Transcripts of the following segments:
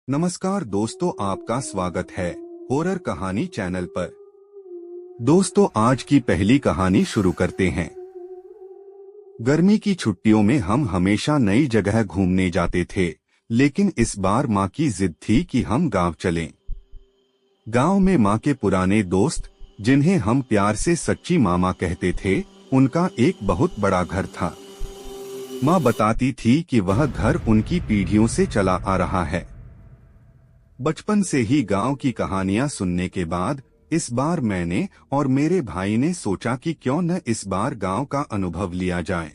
नमस्कार दोस्तों, आपका स्वागत है हॉरर कहानी चैनल पर। दोस्तों, आज की पहली कहानी शुरू करते हैं। गर्मी की छुट्टियों में हम हमेशा नई जगह घूमने जाते थे, लेकिन इस बार माँ की जिद थी कि हम गांव चलें। गांव में माँ के पुराने दोस्त, जिन्हें हम प्यार से सच्ची मामा कहते थे, उनका एक बहुत बड़ा घर था। माँ बताती थी कि वह घर उनकी पीढ़ियों से चला आ रहा है। बचपन से ही गांव की कहानियां सुनने के बाद इस बार मैंने और मेरे भाई ने सोचा कि क्यों न इस बार गांव का अनुभव लिया जाए।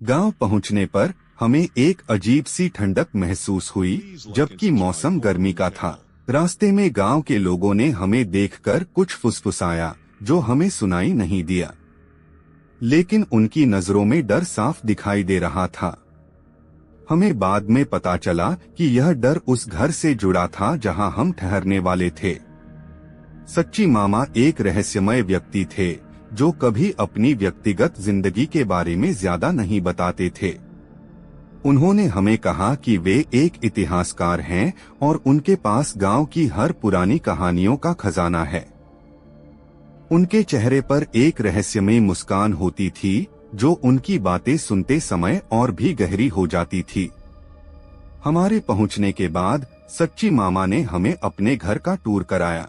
गांव पहुंचने पर हमें एक अजीब सी ठंडक महसूस हुई, जबकि मौसम गर्मी का था। रास्ते में गांव के लोगों ने हमें देखकर कुछ फुसफुसाया, जो हमें सुनाई नहीं दिया, लेकिन उनकी नजरों में डर साफ दिखाई दे रहा था। हमें बाद में पता चला कि यह डर उस घर से जुड़ा था जहां हम ठहरने वाले थे। सच्ची मामा एक रहस्यमय व्यक्ति थे, जो कभी अपनी व्यक्तिगत जिंदगी के बारे में ज्यादा नहीं बताते थे। उन्होंने हमें कहा कि वे एक इतिहासकार हैं और उनके पास गांव की हर पुरानी कहानियों का खजाना है। उनके चेहरे पर एक रहस्यमय मुस्कान होती थी, जो उनकी बातें सुनते समय और भी गहरी हो जाती थी। हमारे पहुंचने के बाद सच्ची मामा ने हमें अपने घर का टूर कराया।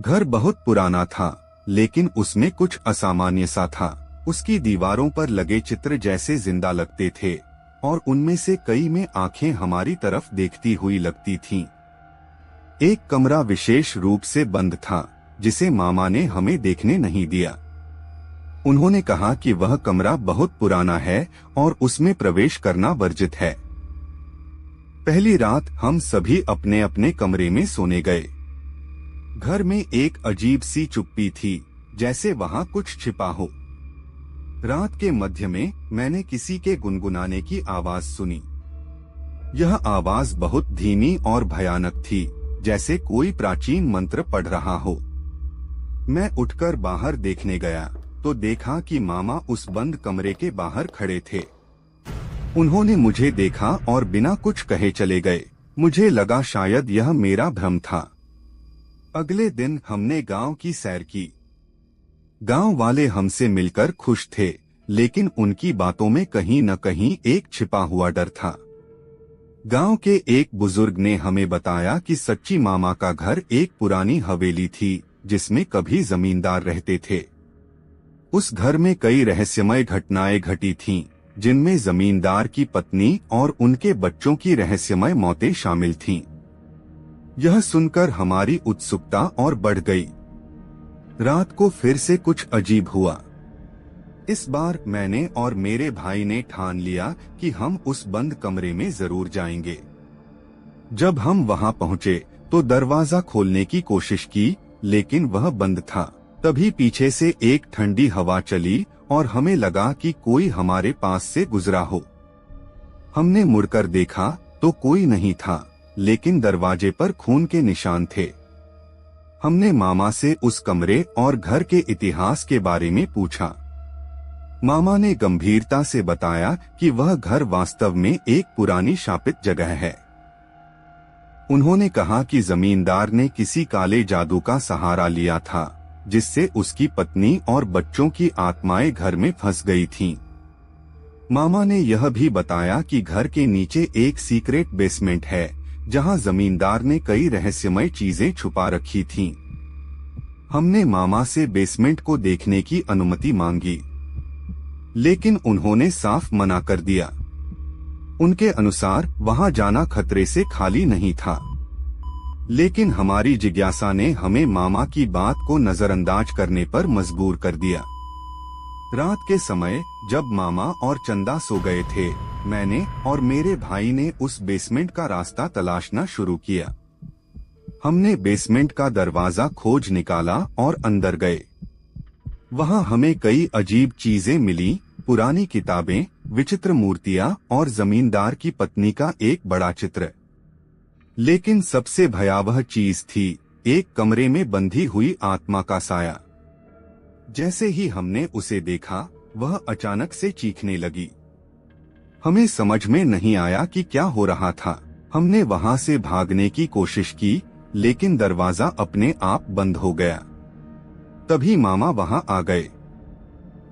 घर बहुत पुराना था, लेकिन उसमें कुछ असामान्य सा था। उसकी दीवारों पर लगे चित्र जैसे जिंदा लगते थे, और उनमें से कई में आंखें हमारी तरफ देखती हुई लगती थीं। एक कमरा विशेष रूप से बंद था, जिसे मामा ने हमें देखने नहीं दिया। उन्होंने कहा कि वह कमरा बहुत पुराना है और उसमें प्रवेश करना वर्जित है। पहली रात हम सभी अपने अपने कमरे में सोने गए। घर में एक अजीब सी चुप्पी थी, जैसे वहां कुछ छिपा हो। रात के मध्य में मैंने किसी के गुनगुनाने की आवाज सुनी। यह आवाज बहुत धीमी और भयानक थी, जैसे कोई प्राचीन मंत्र पढ़ रहा हो। मैं उठकर बाहर देखने गया तो देखा कि मामा उस बंद कमरे के बाहर खड़े थे। उन्होंने मुझे देखा और बिना कुछ कहे चले गए। मुझे लगा शायद यह मेरा भ्रम था। अगले दिन हमने गांव की सैर की। गांव वाले हमसे मिलकर खुश थे, लेकिन उनकी बातों में कहीं न कहीं एक छिपा हुआ डर था। गांव के एक बुजुर्ग ने हमें बताया कि सच्ची मामा का घर एक पुरानी हवेली थी, जिसमें कभी जमींदार रहते थे। उस घर में कई रहस्यमय घटनाएं घटी थीं, जिनमें जमींदार की पत्नी और उनके बच्चों की रहस्यमय मौतें शामिल थीं। यह सुनकर हमारी उत्सुकता और बढ़ गई। रात को फिर से कुछ अजीब हुआ। इस बार मैंने और मेरे भाई ने ठान लिया कि हम उस बंद कमरे में जरूर जाएंगे। जब हम वहां पहुंचे तो दरवाजा खोलने की कोशिश की, लेकिन वह बंद था। तभी पीछे से एक ठंडी हवा चली और हमें लगा कि कोई हमारे पास से गुजरा हो। हमने मुड़कर देखा तो कोई नहीं था, लेकिन दरवाजे पर खून के निशान थे। हमने मामा से उस कमरे और घर के इतिहास के बारे में पूछा। मामा ने गंभीरता से बताया कि वह घर वास्तव में एक पुरानी शापित जगह है। उन्होंने कहा कि जमींदार ने किसी काले जादू का सहारा लिया था, जिससे उसकी पत्नी और बच्चों की आत्माएं घर में फंस गई थीं। मामा ने यह भी बताया कि घर के नीचे एक सीक्रेट बेसमेंट है, जहां जमींदार ने कई रहस्यमय चीजें छुपा रखी थीं। हमने मामा से बेसमेंट को देखने की अनुमति मांगी, लेकिन उन्होंने साफ मना कर दिया। उनके अनुसार वहां जाना खतरे से खाली नहीं था। लेकिन हमारी जिज्ञासा ने हमें मामा की बात को नजरअंदाज करने पर मजबूर कर दिया। रात के समय जब मामा और चंदा सो गए थे, मैंने और मेरे भाई ने उस बेसमेंट का रास्ता तलाशना शुरू किया। हमने बेसमेंट का दरवाजा खोज निकाला और अंदर गए। वहां हमें कई अजीब चीजें मिली, पुरानी किताबें, विचित्र मूर्तियां और जमींदार की पत्नी का एक बड़ा चित्र। लेकिन सबसे भयावह चीज थी एक कमरे में बंधी हुई आत्मा का साया। जैसे ही हमने उसे देखा, वह अचानक से चीखने लगी। हमें समझ में नहीं आया कि क्या हो रहा था। हमने वहां से भागने की कोशिश की, लेकिन दरवाजा अपने आप बंद हो गया। तभी मामा वहां आ गए।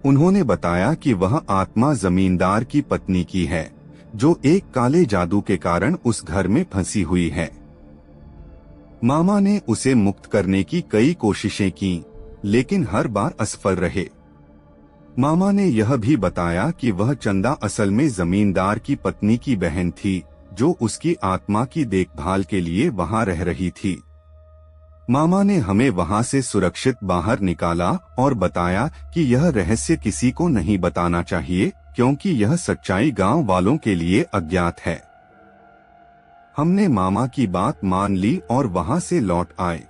उन्होंने बताया कि वह आत्मा जमींदार की पत्नी की है, जो एक काले जादू के कारण उस घर में फंसी हुई है। मामा ने उसे मुक्त करने की कई कोशिशें की, लेकिन हर बार असफल रहे। मामा ने यह भी बताया कि वह चंदा असल में जमींदार की पत्नी की बहन थी, जो उसकी आत्मा की देखभाल के लिए वहां रह रही थी। मामा ने हमें वहां से सुरक्षित बाहर निकाला और बताया कि यह रहस्य किसी को नहीं बताना चाहिए, क्योंकि यह सच्चाई गांव वालों के लिए अज्ञात है। हमने मामा की बात मान ली और वहां से लौट आए।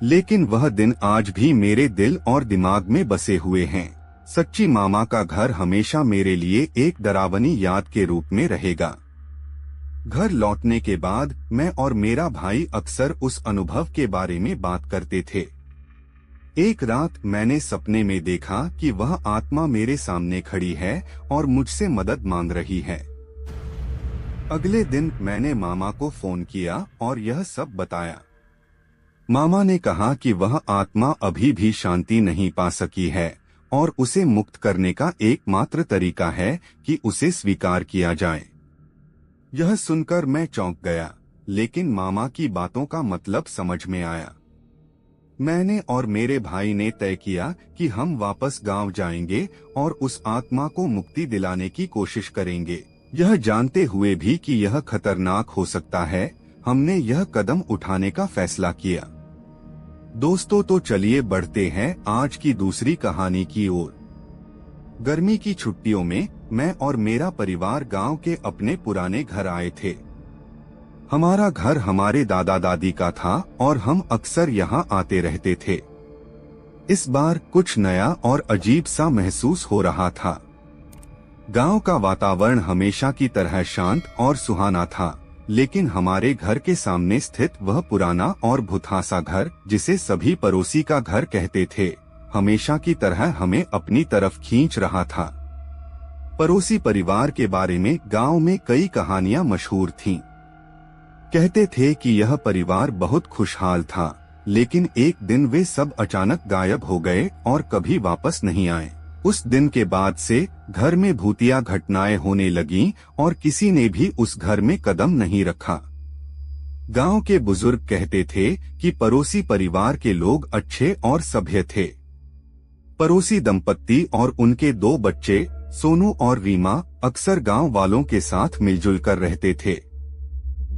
लेकिन वह दिन आज भी मेरे दिल और दिमाग में बसे हुए हैं। सच्ची मामा का घर हमेशा मेरे लिए एक डरावनी याद के रूप में रहेगा। घर लौटने के बाद मैं और मेरा भाई अक्सर उस अनुभव के बारे में बात करते थे। एक रात मैंने सपने में देखा कि वह आत्मा मेरे सामने खड़ी है और मुझसे मदद मांग रही है। अगले दिन मैंने मामा को फोन किया और यह सब बताया। मामा ने कहा कि वह आत्मा अभी भी शांति नहीं पा सकी है और उसे मुक्त करने का एकमात्र तरीका है कि उसे स्वीकार किया जाए। यह सुनकर मैं चौंक गया, लेकिन मामा की बातों का मतलब समझ में आया। मैंने और मेरे भाई ने तय किया कि हम वापस गांव जाएंगे और उस आत्मा को मुक्ति दिलाने की कोशिश करेंगे। यह जानते हुए भी कि यह खतरनाक हो सकता है, हमने यह कदम उठाने का फैसला किया। दोस्तों, तो चलिए बढ़ते हैं आज की दूसरी कहानी की ओर। गर्मी की छुट्टियों में मैं और मेरा परिवार गांव के अपने पुराने घर आए थे। हमारा घर हमारे दादा दादी का था और हम अक्सर यहां आते रहते थे। इस बार कुछ नया और अजीब सा महसूस हो रहा था। गांव का वातावरण हमेशा की तरह शांत और सुहाना था, लेकिन हमारे घर के सामने स्थित वह पुराना और भुतहासा घर, जिसे सभी पड़ोसी का घर कहते थे, हमेशा की तरह हमें अपनी तरफ खींच रहा था। पड़ोसी परिवार के बारे में गांव में कई कहानियां मशहूर थीं। कहते थे कि यह परिवार बहुत खुशहाल था, लेकिन एक दिन वे सब अचानक गायब हो गए और कभी वापस नहीं आए। उस दिन के बाद से घर में भूतिया घटनाएं होने लगीं और किसी ने भी उस घर में कदम नहीं रखा। गांव के बुजुर्ग कहते थे कि पड़ोसी परिवार के लोग अच्छे और सभ्य थे। पड़ोसी दंपत्ति और उनके 2 बच्चे सोनू और रीमा अक्सर गांव वालों के साथ मिलजुल कर रहते थे।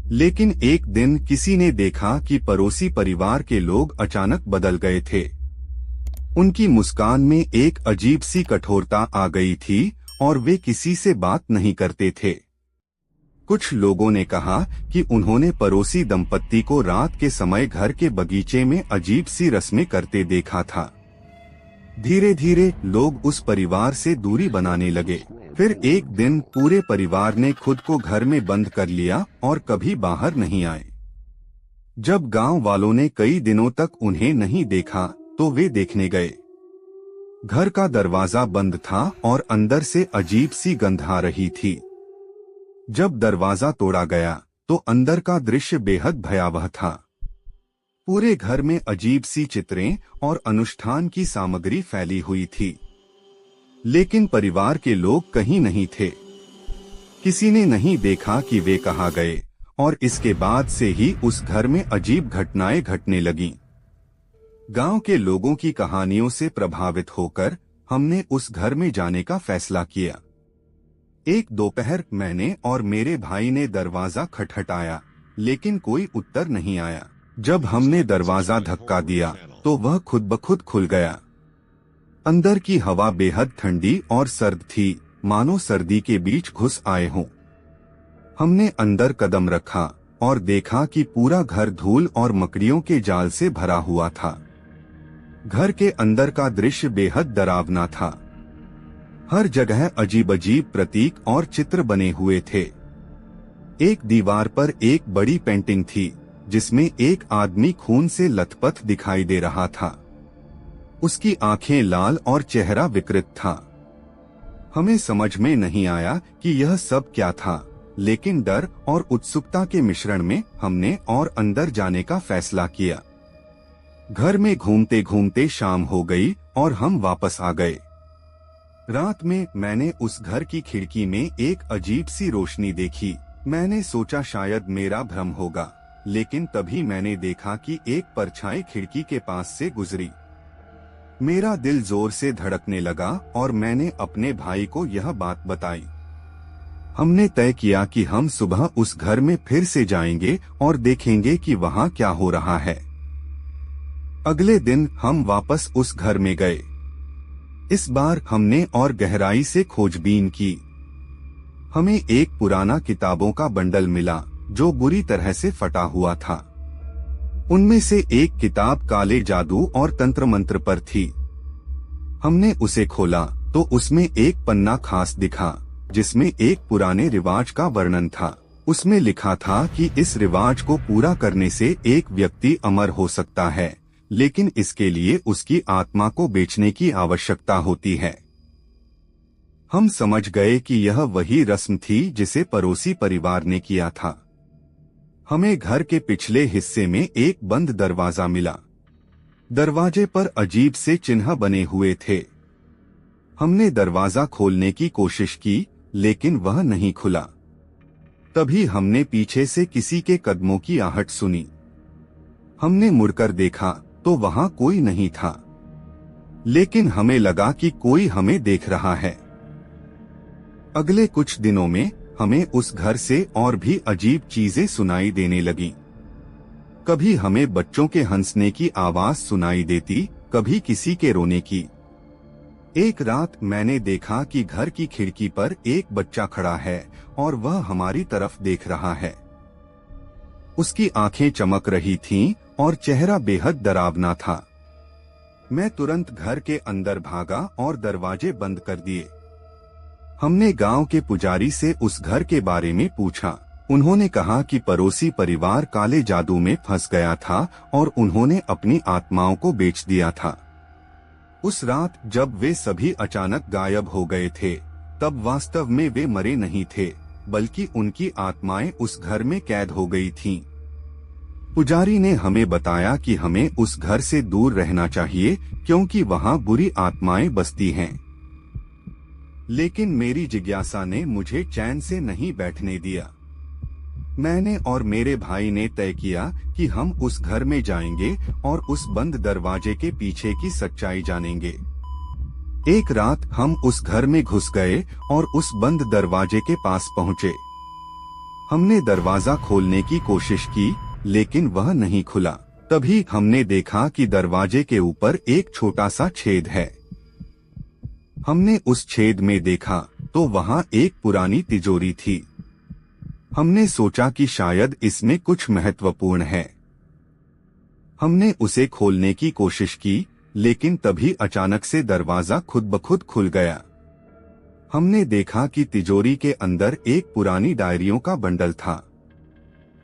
लेकिन एक दिन किसी ने देखा कि पड़ोसी परिवार के लोग अचानक बदल गए थे। उनकी मुस्कान में एक अजीब सी कठोरता आ गई थी और वे किसी से बात नहीं करते थे। कुछ लोगों ने कहा कि उन्होंने पड़ोसी दंपत्ति को रात के समय घर के बगीचे में अजीब सी रस्में करते देखा था। धीरे धीरे लोग उस परिवार से दूरी बनाने लगे। फिर एक दिन पूरे परिवार ने खुद को घर में बंद कर लिया और कभी बाहर नहीं आए। जब गांव वालों ने कई दिनों तक उन्हें नहीं देखा, तो वे देखने गए। घर का दरवाजा बंद था और अंदर से अजीब सी गंध आ रही थी। जब दरवाजा तोड़ा गया, तो अंदर का दृश्य बेहद भयावह था। पूरे घर में अजीब सी चित्रें और अनुष्ठान की सामग्री फैली हुई थी, लेकिन परिवार के लोग कहीं नहीं थे। किसी ने नहीं देखा कि वे कहाँ गए, और इसके बाद से ही उस घर में अजीब घटनाएं घटने लगीं। गांव के लोगों की कहानियों से प्रभावित होकर हमने उस घर में जाने का फैसला किया। एक दोपहर मैंने और मेरे भाई ने दरवाजा खटखटाया, लेकिन कोई उत्तर नहीं आया। जब हमने दरवाजा धक्का दिया, तो वह खुद ब खुद खुल गया। अंदर की हवा बेहद ठंडी और सर्द थी, मानो सर्दी के बीच घुस आए हों। हमने अंदर कदम रखा और देखा कि पूरा घर धूल और मकड़ियों के जाल से भरा हुआ था। घर के अंदर का दृश्य बेहद डरावना था। हर जगह अजीब अजीब प्रतीक और चित्र बने हुए थे। एक दीवार पर एक बड़ी पेंटिंग थी, जिसमें एक आदमी खून से लथपथ दिखाई दे रहा था। उसकी आंखें लाल और चेहरा विकृत था। हमें समझ में नहीं आया कि यह सब क्या था, लेकिन डर और उत्सुकता के मिश्रण में हमने और अंदर जाने का फैसला किया। घर में घूमते घूमते शाम हो गई और हम वापस आ गए। रात में मैंने उस घर की खिड़की में एक अजीब सी रोशनी देखी। मैंने सोचा शायद मेरा भ्रम होगा, लेकिन तभी मैंने देखा कि एक परछाई खिड़की के पास से गुजरी। मेरा दिल जोर से धड़कने लगा और मैंने अपने भाई को यह बात बताई। हमने तय किया कि हम सुबह उस घर में फिर से जाएंगे और देखेंगे कि वहाँ क्या हो रहा है। अगले दिन हम वापस उस घर में गए। इस बार हमने और गहराई से खोजबीन की। हमें एक पुराना किताबों का बंडल मिला जो बुरी तरह से फटा हुआ था। उनमें से एक किताब काले जादू और तंत्र मंत्र पर थी। हमने उसे खोला तो उसमें एक पन्ना खास दिखा जिसमें एक पुराने रिवाज का वर्णन था। उसमें लिखा था कि इस रिवाज को पूरा करने से एक व्यक्ति अमर हो सकता है, लेकिन इसके लिए उसकी आत्मा को बेचने की आवश्यकता होती है। हम समझ गए कि यह वही रस्म थी जिसे पड़ोसी परिवार ने किया था। हमें घर के पिछले हिस्से में एक बंद दरवाजा मिला। दरवाजे पर अजीब से चिन्ह बने हुए थे। हमने दरवाजा खोलने की कोशिश की, लेकिन वह नहीं खुला। तभी हमने पीछे से किसी के कदमों की आहट सुनी। हमने मुड़कर देखा तो वहां कोई नहीं था, लेकिन हमें लगा कि कोई हमें देख रहा है। अगले कुछ दिनों में हमें उस घर से और भी अजीब चीजें सुनाई देने लगी। कभी हमें बच्चों के हंसने की आवाज सुनाई देती, कभी किसी के रोने की। एक रात मैंने देखा कि घर की खिड़की पर एक बच्चा खड़ा है और वह हमारी तरफ देख रहा है। उसकी आंखें चमक रही थीं और चेहरा बेहद डरावना था। मैं तुरंत घर के अंदर भागा और दरवाजे बंद कर दिए। हमने गांव के पुजारी से उस घर के बारे में पूछा। उन्होंने कहा कि पड़ोसी परिवार काले जादू में फंस गया था और उन्होंने अपनी आत्माओं को बेच दिया था। उस रात जब वे सभी अचानक गायब हो गए थे, तब वास्तव में वे मरे नहीं थे, बल्कि उनकी आत्माएं उस घर में कैद हो गई थीं। पुजारी ने हमें बताया कि हमें उस घर से दूर रहना चाहिए क्योंकि वहां बुरी आत्माएं बसती हैं। लेकिन मेरी जिज्ञासा ने मुझे चैन से नहीं बैठने दिया। मैंने और मेरे भाई ने तय किया कि हम उस घर में जाएंगे और उस बंद दरवाजे के पीछे की सच्चाई जानेंगे। एक रात हम उस घर में घुस गए और उस बंद दरवाजे के पास पहुंचे। हमने दरवाजा खोलने की कोशिश की, लेकिन वह नहीं खुला। तभी हमने देखा कि दरवाजे के ऊपर एक छोटा सा छेद है। हमने उस छेद में देखा तो वहां एक पुरानी तिजोरी थी। हमने सोचा कि शायद इसमें कुछ महत्वपूर्ण है। हमने उसे खोलने की कोशिश की, लेकिन तभी अचानक से दरवाजा खुद ब खुद खुल गया। हमने देखा कि तिजोरी के अंदर एक पुरानी डायरियों का बंडल था।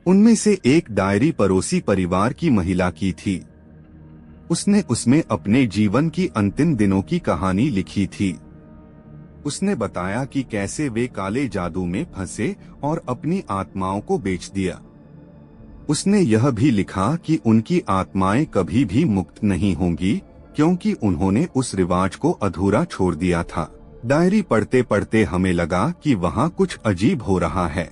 उनमें से एक डायरी पड़ोसी परिवार की महिला की थी। उसने उसमें अपने जीवन की अंतिम दिनों की कहानी लिखी थी। उसने बताया कि कैसे वे काले जादू में फंसे और अपनी आत्माओं को बेच दिया। उसने यह भी लिखा कि उनकी आत्माएं कभी भी मुक्त नहीं होंगी क्योंकि उन्होंने उस रिवाज को अधूरा छोड़ दिया था। डायरी पढ़ते पढ़ते हमें लगा कि वहां कुछ अजीब हो रहा है।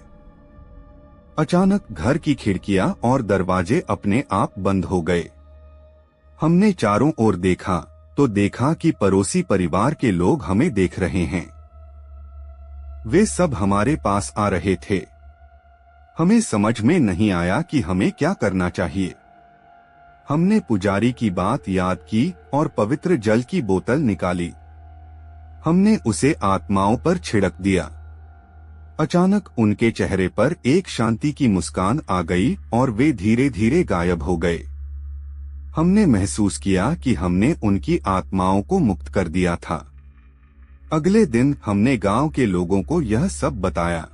अचानक घर की खिड़कियां और दरवाजे अपने आप बंद हो गए। हमने चारों ओर देखा तो देखा कि पड़ोसी परिवार के लोग हमें देख रहे हैं। वे सब हमारे पास आ रहे थे। हमें समझ में नहीं आया कि हमें क्या करना चाहिए। हमने पुजारी की बात याद की और पवित्र जल की बोतल निकाली। हमने उसे आत्माओं पर छिड़क दिया। अचानक उनके चेहरे पर एक शांति की मुस्कान आ गई और वे धीरे धीरे गायब हो गए। हमने महसूस किया कि हमने उनकी आत्माओं को मुक्त कर दिया था। अगले दिन हमने गांव के लोगों को यह सब बताया।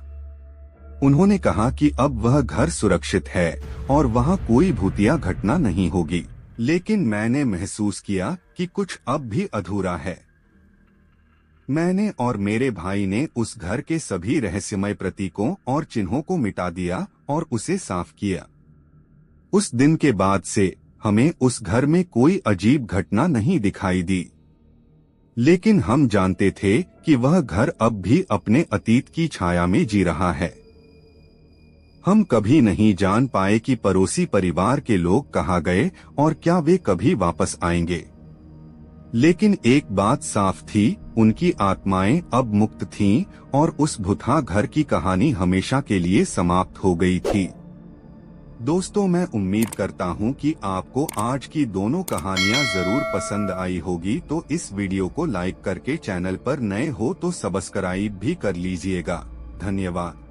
उन्होंने कहा कि अब वह घर सुरक्षित है और वहां कोई भूतिया घटना नहीं होगी, लेकिन मैंने महसूस किया कि कुछ अब भी अधूरा है। मैंने और मेरे भाई ने उस घर के सभी रहस्यमय प्रतीकों और चिन्हों को मिटा दिया और उसे साफ किया। उस दिन के बाद से हमें उस घर में कोई अजीब घटना नहीं दिखाई दी, लेकिन हम जानते थे कि वह घर अब भी अपने अतीत की छाया में जी रहा है। हम कभी नहीं जान पाए कि पड़ोसी परिवार के लोग कहाँ गए और क्या वे कभी वापस आएंगे, लेकिन एक बात साफ थी, उनकी आत्माएं अब मुक्त थीं और उस भूतहा घर की कहानी हमेशा के लिए समाप्त हो गई थी। दोस्तों, मैं उम्मीद करता हूं कि आपको आज की दोनों कहानियां जरूर पसंद आई होगी, तो इस वीडियो को लाइक करके चैनल पर नए हो तो सब्सक्राइब भी कर लीजिएगा। धन्यवाद।